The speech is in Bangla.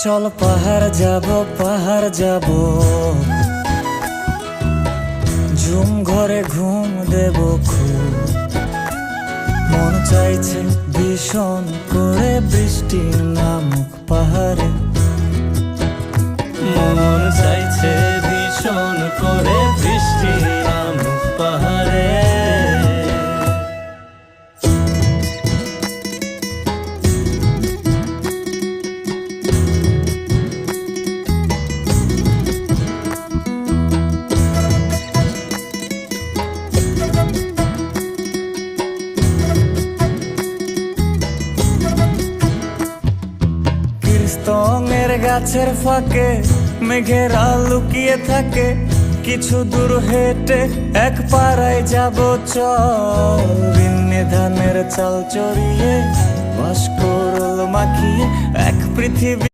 চল পাহাড় যাব ঝুম ঘরে ঘুম দেব খুব। মন চাইছে ভীষণ করে বৃষ্টি নামুক পাহাড়ে। মন চাইছে ভীষণ করে বৃষ্টি নামুক পাহাড়ে। স্তঙের গাছের ফাঁকে মেঘেরা লুকিয়ে থাকে। কিছু দূর হেঁটে এক পাড়ায় যাব চল। ঋন্নে ধানের চাল চড়িয়ে বাঁশকরল মাখিয়ে এক পৃথিবী।